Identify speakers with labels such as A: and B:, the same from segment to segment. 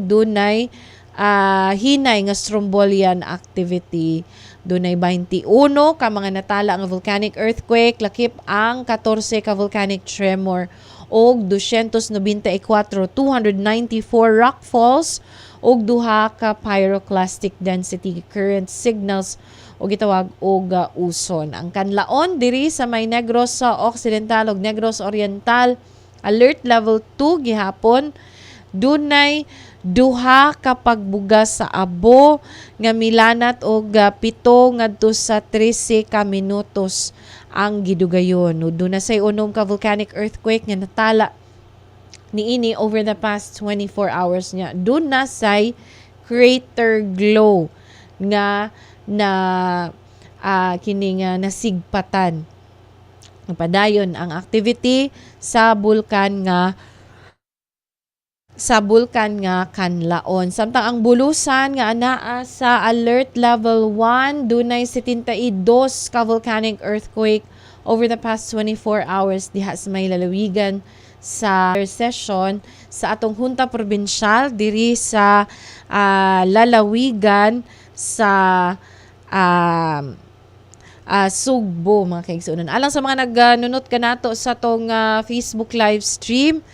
A: dunay hinay nga strombolian activity. Dunay 21 ka mga natala nga volcanic earthquake, lakip ang 14 ka volcanic tremor og 294 rock falls og duha ka pyroclastic density current signals o gitawag og uson. Ang kanlaon diri sa may Negros Occidental ug Negros Oriental, alert level 2 gihapon. Dunay duha ka pagbugas sa abo nga milanat og 7 ngadto sa 13 ka minutos ang gidugayon. Doon na say unom ka volcanic earthquake nga natala niini over the past 24 hours niya. Doon na say crater glow nga na kini nga nasigpatan. Padayon ang activity sa bulkan nga kanlaon. Samtang ang bulusan nga anaa sa alert level 1, dunay 72 ka volcanic earthquake over the past 24 hours diha sa may lalawigan sa session sa atong Hunta Provincial diri sa lalawigan sa Sugbo, mga kaigsunan. Alang sa mga nagnunot kanato sa tong Facebook live stream,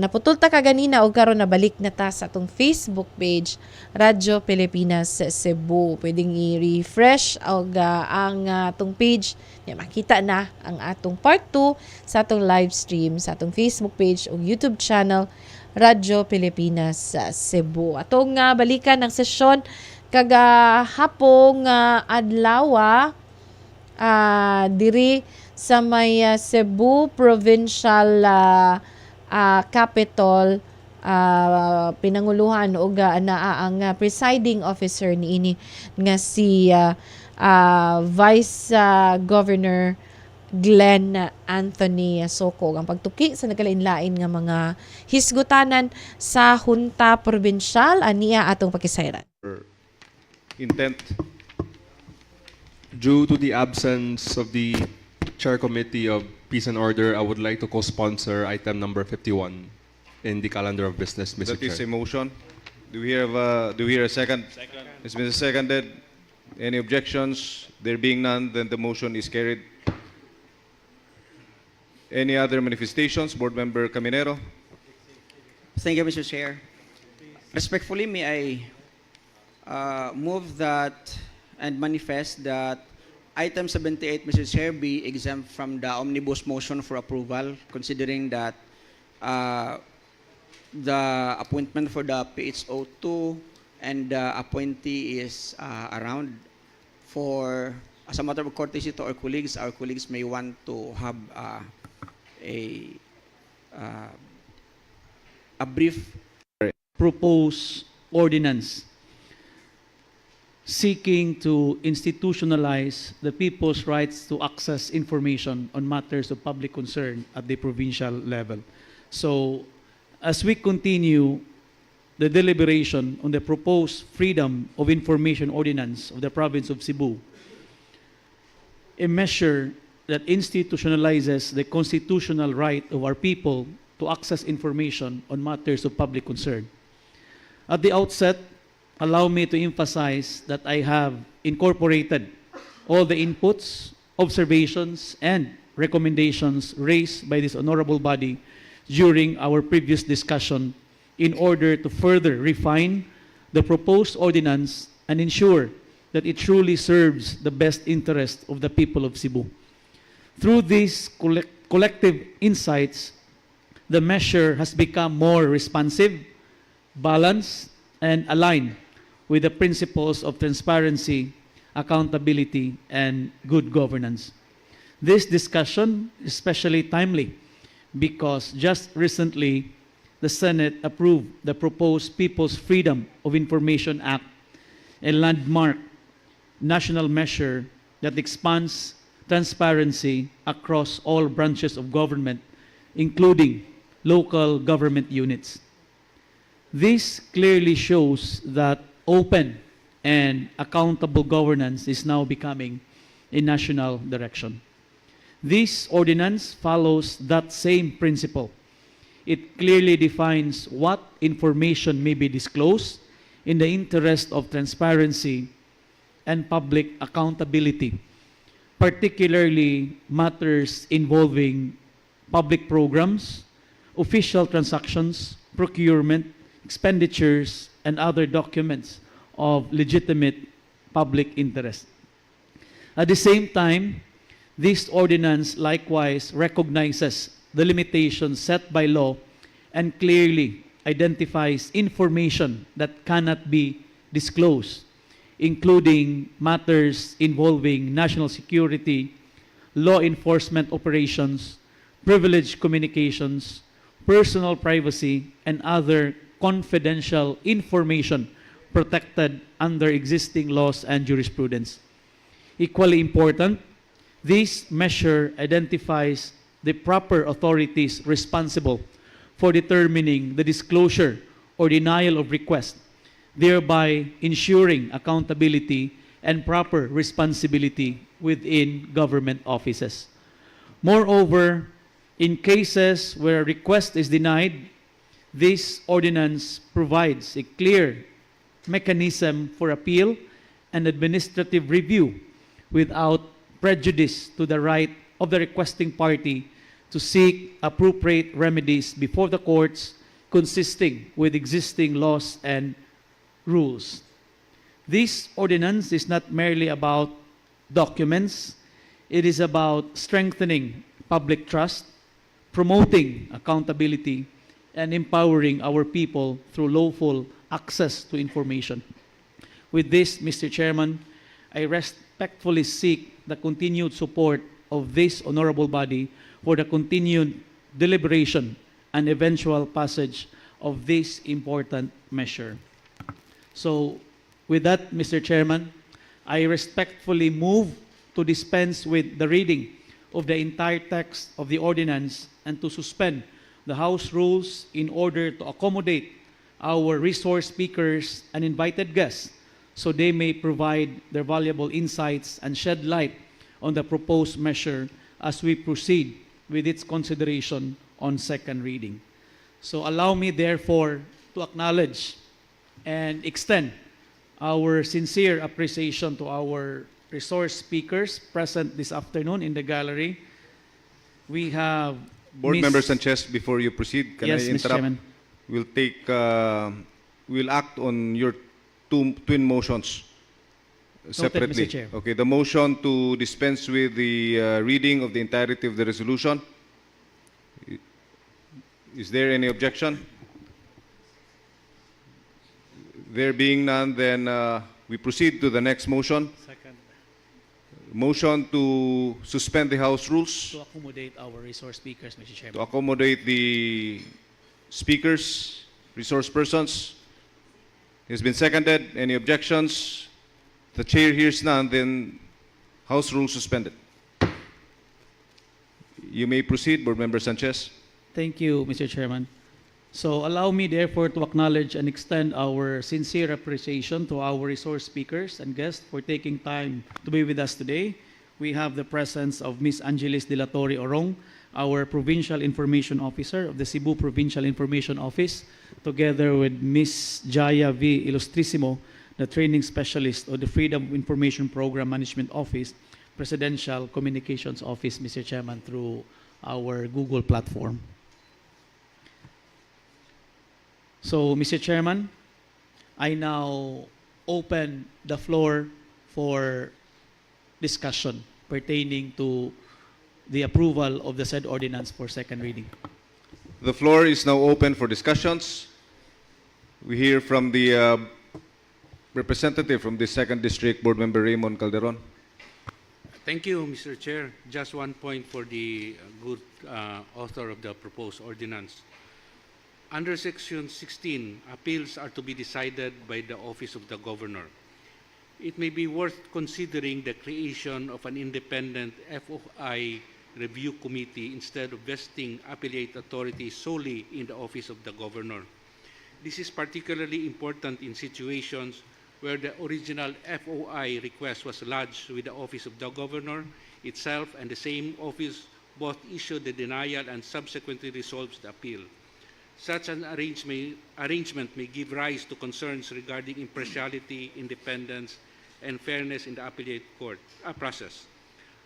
A: naputol ta kaganina o karon nabalik na ta sa atong Facebook page Radyo Pilipinas Cebu. Pwedeng i-refresh og ang atong page, makita na ang atong part 2 sa atong live stream sa atong Facebook page o YouTube channel Radyo Pilipinas Cebu. Atong balikan ng sesyon kagahapong adlaw diri sa may Cebu Provincial Capital, pinanguluhan og anaa ang presiding officer niini nga si Vice Governor Glenn Anthony Soko. Ang pagtuki sa nagkalain-lain nga mga hisgutanan sa Hunta Provincial aniya atong pakisayran.
B: Intent. Due to the absence of the Chair Committee of Peace and Order, I would like to co-sponsor item number 51 in the calendar of business, Mr.
C: That is
B: Chair.
C: a motion. Do we hear a second? Second. It's been seconded. Any objections? There being none, then the motion is carried. Any other manifestations? Board Member Caminero.
D: Thank you, Mr. Chair. Respectfully, may I move that and manifest that item 78, Mr. Chair, be exempt from the omnibus motion for approval, considering that the appointment for the PHO2 and the appointee is around. For, as a matter of courtesy to our colleagues may want to have a brief
E: proposed ordinance seeking to institutionalize the people's rights to access information on matters of public concern at the provincial level. So, as we continue the deliberation on the proposed Freedom of Information Ordinance of the province of Cebu, a measure that institutionalizes the constitutional right of our people to access information on matters of public concern. At the outset, allow me to emphasize that I have incorporated all the inputs, observations, and recommendations raised by this honorable body during our previous discussion in order to further refine the proposed ordinance and ensure that it truly serves the best interest of the people of Cebu. Through these collective insights, the measure has become more responsive, balanced, and aligned with the principles of transparency, accountability, and good governance. This discussion is especially timely because just recently the Senate approved the proposed People's Freedom of Information Act, a landmark national measure that expands transparency across all branches of government, including local government units. This clearly shows that open and accountable governance is now becoming a national direction. This ordinance follows that same principle It clearly defines what information may be disclosed in the interest of transparency and public accountability, particularly matters involving public programs, official transactions, procurement, expenditures, and other documents of legitimate public interest. At the same time, this ordinance likewise recognizes the limitations set by law and clearly identifies information that cannot be disclosed, including matters involving national security, law enforcement operations, privileged communications, personal privacy, and other confidential information protected under existing laws and jurisprudence. Equally important, this measure identifies the proper authorities responsible for determining the disclosure or denial of request, thereby ensuring accountability and proper responsibility within government offices. Moreover, in cases where a request is denied, this ordinance provides a clear mechanism for appeal and administrative review without prejudice to the right of the requesting party to seek appropriate remedies before the courts consisting with existing laws and rules. This ordinance is not merely about documents, it is about strengthening public trust, promoting accountability, and empowering our people through lawful access to information. With this, Mr. Chairman, I respectfully seek the continued support of this honorable body for the continued deliberation and eventual passage of this important measure. So, with that, Mr. Chairman, I respectfully move to dispense with the reading of the entire text of the ordinance and to suspend the House rules in order to accommodate our resource speakers and invited guests so they may provide their valuable insights and shed light on the proposed measure as we proceed with its consideration on second reading. So allow me therefore to acknowledge and extend our sincere appreciation to our resource speakers present this afternoon in the gallery. We have
C: Board
E: Miss-
C: Member Sanchez, before you proceed, can
E: Yes,
C: I
E: Mr.
C: interrupt?
E: Chairman.
C: We'll act on your two twin motions separately.
E: Mr. Chair.
C: Okay, the motion to dispense with the reading of the entirety of the resolution. Is there any objection? There being none, then we proceed to the next motion.
E: Second,
C: Motion to suspend the House rules
E: to accommodate our resource speakers, Mr. Chairman.
C: to accommodate the speakers, resource persons. It has been seconded. Any objections? The chair hears none, then House rules suspended. You may proceed, Board Member Sanchez.
E: Thank you, Mr. Chairman. So allow me therefore to acknowledge and extend our sincere appreciation to our resource speakers and guests for taking time to be with us today. We have the presence of Ms. Angelis De La Torre Orong, our Provincial Information Officer of the Cebu Provincial Information Office, together with Ms. Jaya V. Ilustrissimo, the Training Specialist of the Freedom of Information Program Management Office, Presidential Communications Office, Mr. Chairman, through our Google platform. So, Mr. Chairman, I now open the floor for discussion pertaining to the approval of the said ordinance for second reading.
C: The floor is now open for discussions. We hear from the representative from the 2nd District, Board Member Raymond Calderon.
F: Thank you, Mr. Chair. Just one point for the good author of the proposed ordinance. Under Section 16, appeals are to be decided by the Office of the Governor. It may be worth considering the creation of an independent FOI review committee instead of vesting appellate authority solely in the Office of the Governor. This is particularly important in situations where the original FOI request was lodged with the Office of the Governor itself and the same office both issued the denial and subsequently resolves the appeal. Such an arrangement may give rise to concerns regarding impartiality, independence, and fairness in the appellate court process.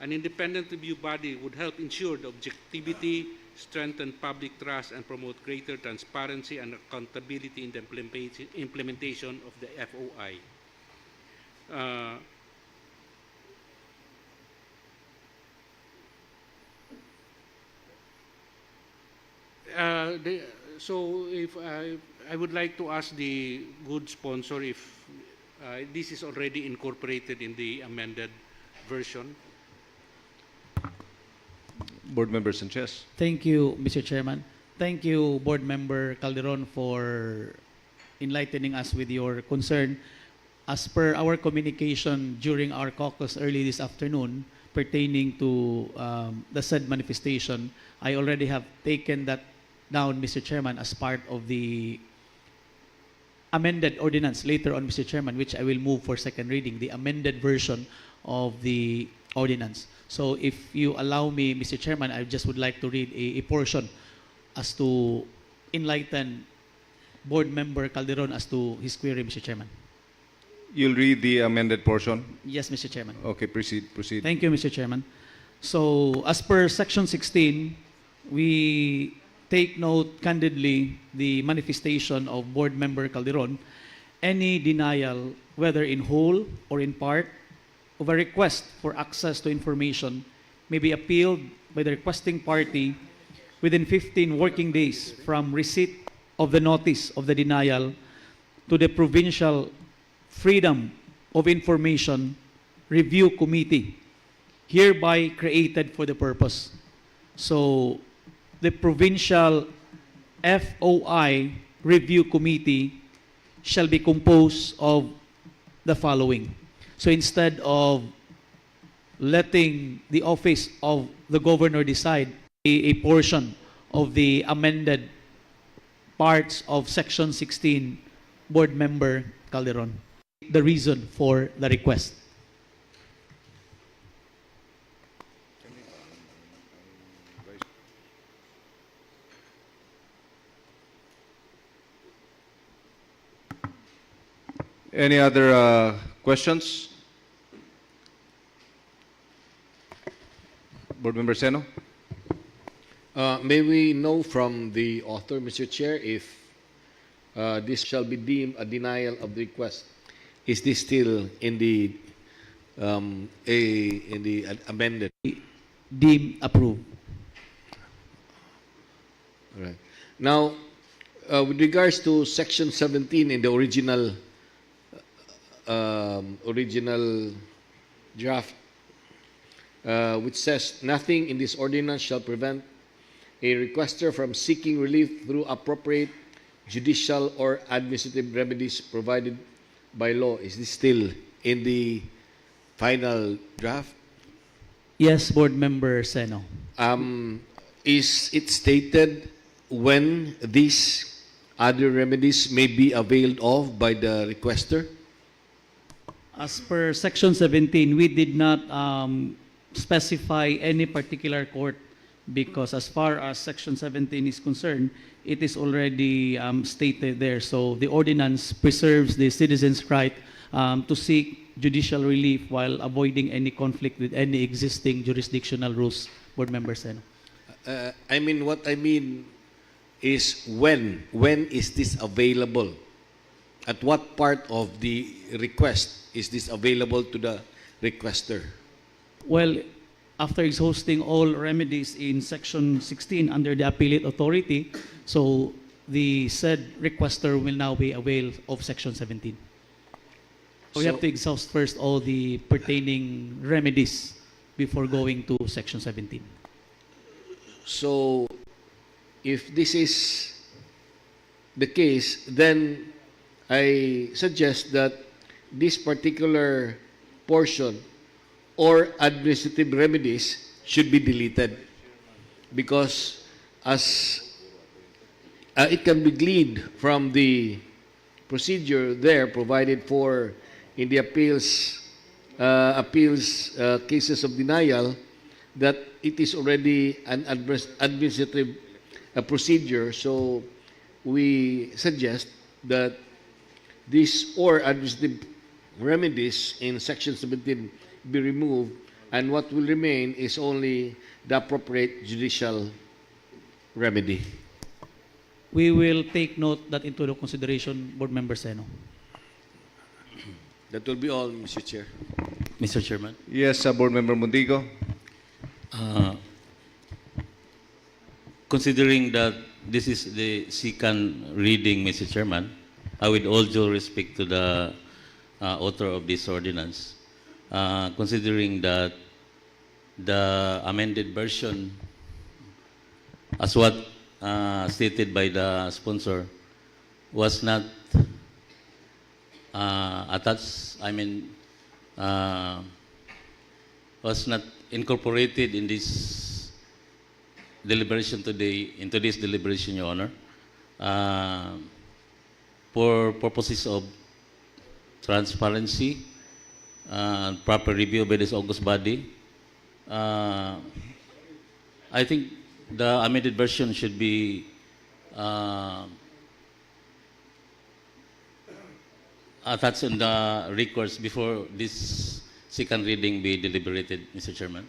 F: An independent review body would help ensure the objectivity, strengthen public trust, and promote greater transparency and accountability in the implementation of the FOI. So if I would like to ask the good sponsor if this is already incorporated in the amended version.
C: Board Member Sanchez.
E: Thank you, Mr. Chairman. Thank you, Board Member Calderon, for enlightening us with your concern. As per our communication during our caucus early this afternoon pertaining to the said manifestation, I already have taken that down, Mr. Chairman, as part of the amended ordinance later on, Mr. Chairman, which I will move for second reading, the amended version of the ordinance. So if you allow me, Mr. Chairman, I just would like to read a portion as to enlighten Board Member Calderon as to his query, Mr. Chairman.
C: You'll read the amended portion.
E: Yes, Mr. Chairman.
C: Okay, proceed.
E: Thank you, Mr. Chairman. So, as per Section 16, we take note candidly the manifestation of Board Member Calderon. Any denial, whether in whole or in part, of a request for access to information may be appealed by the requesting party within 15 working days from receipt of the notice of the denial to the Provincial Freedom of Information Review Committee, hereby created for the purpose. So, the Provincial FOI Review Committee shall be composed of the following. So instead of letting the office of the governor decide a portion of the amended parts of Section 16, Board Member Calderon, the reason for the request.
C: Any other questions? Board Member Seno.
G: May we know from the author, Mr. Chair, if this shall be deemed a denial of the request? Is this still in the amended?
E: Deemed approved.
G: All right. Now, with regards to Section 17 in the original draft, which says, nothing in this ordinance shall prevent a requester from seeking relief through appropriate judicial or administrative remedies provided by law. Is this still in the final draft?
E: Yes, Board Member Seno.
G: Is it stated when these other remedies may be availed of by the requester?
E: As per Section 17, we did not specify any particular court because as far as Section 17 is concerned, it is already stated there. So the ordinance preserves the citizens' right to seek judicial relief while avoiding any conflict with any existing jurisdictional rules. Board Member Seno.
G: What I mean is when is this available? At what part of the request is this available to the requester?
E: Well, after exhausting all remedies in Section 16 under the appellate authority, so the said requester will now be availed of Section 17. So we have to exhaust first all the pertaining remedies before going to Section 17.
G: So, if this is the case, then I suggest that this particular portion or administrative remedies should be deleted because as it can be gleaned from the procedure there provided for in the appeals cases of denial that it is already an administrative procedure. So we suggest that these or administrative remedies in Section 17 be removed, and what will remain is only the appropriate judicial remedy.
E: We will take note that into the consideration, Board Member Seno.
G: That will be all, Mr. Chair.
H: Mr. Chairman,
C: Yes, Board Member Mundigo.
H: considering that this is the second reading, Mr. Chairman, with all due respect to the author of this ordinance, considering that the amended version, as what stated by the sponsor, was not attached, was not incorporated in this deliberation today, in today's deliberation, Your Honor, for purposes of transparency, proper review by this august body. I think the amended version should be attached in the records before this second reading be deliberated, Mr. Chairman.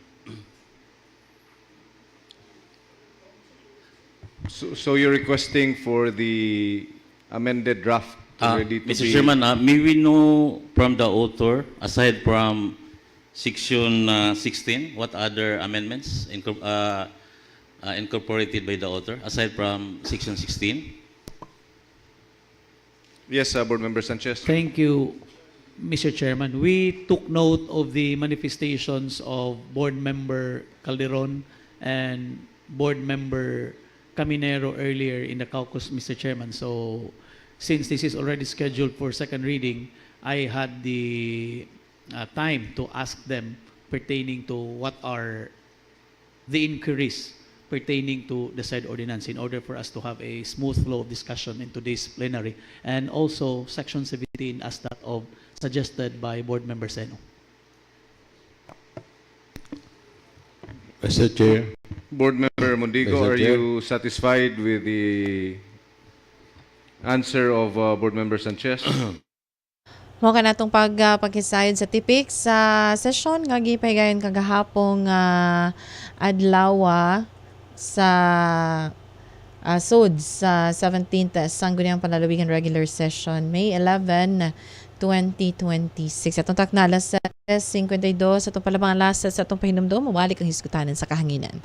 C: So you're requesting for the amended draft already to
H: Mr.
C: be...
H: Chairman, may we know from the author, aside from Section 16, what other amendments incorporated by the author, aside from Section 16?
C: Yes, Board Member Sanchez.
E: Thank you, Mr. Chairman. We took note of the manifestations of Board Member Calderon and Board Member Caminero earlier in the caucus, Mr. Chairman. So, since this is already scheduled for second reading, I had the time to ask them pertaining to what are the inquiries pertaining to the said ordinance in order for us to have a smooth flow of discussion in today's plenary. And also, Section 17 as that of suggested by Board Member Seno.
I: Mr. Chair.
C: Board Member Mundigo,
I: Mr.
C: are
I: Chair.
C: you satisfied with the answer of Board Member Sanchez?
A: Mo ka natong pagkisayod sa tipik sa session nga gipahigayon kagahapong adlaw sa SOD sa 17th Sangguniang Panlalawigan Regular Session, May 11, 2026. Atong taknala sa 52 sa itong palabang alas sa itong pahinumdum, mawalik ang hiskutanan sa kahanginan.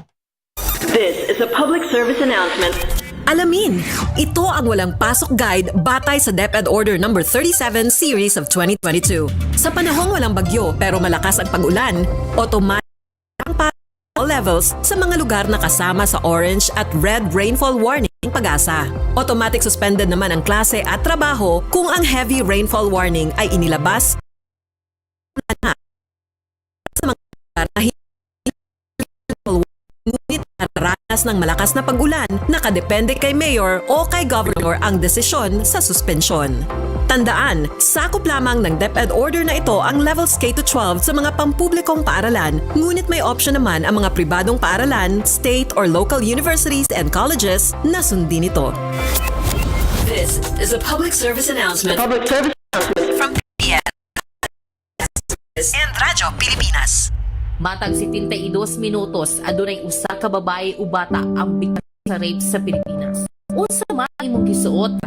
J: This is a public service announcement.
K: Alamin, ito ang walang pasok guide batay sa DepEd Order No. 37 Series of 2022. Sa panahong walang bagyo pero malakas ang pag-ulan, automatic ang all levels sa mga lugar na kasama sa orange at red rainfall warning pag-asa. Automatic suspended naman ang klase at trabaho kung ang heavy rainfall warning ay inilabas sa mga lugar na ngunit naranas ng malakas na pag-ulan, nakadepende kay Mayor o kay Governor ang desisyon sa suspensyon. Tandaan, sakop lamang ng DepEd order na ito ang levels K-12 sa mga pampublikong paaralan, ngunit may option naman ang mga pribadong paaralan, state or local universities and colleges na sundin ito.
J: This is a public service announcement. Public service announcement
K: From PBS and Radyo Pilipinas.
L: Matag 72 minutos, adunay usa ka babae o bata ang biktima sa rape sa Pilipinas. Unsa man imong gisuot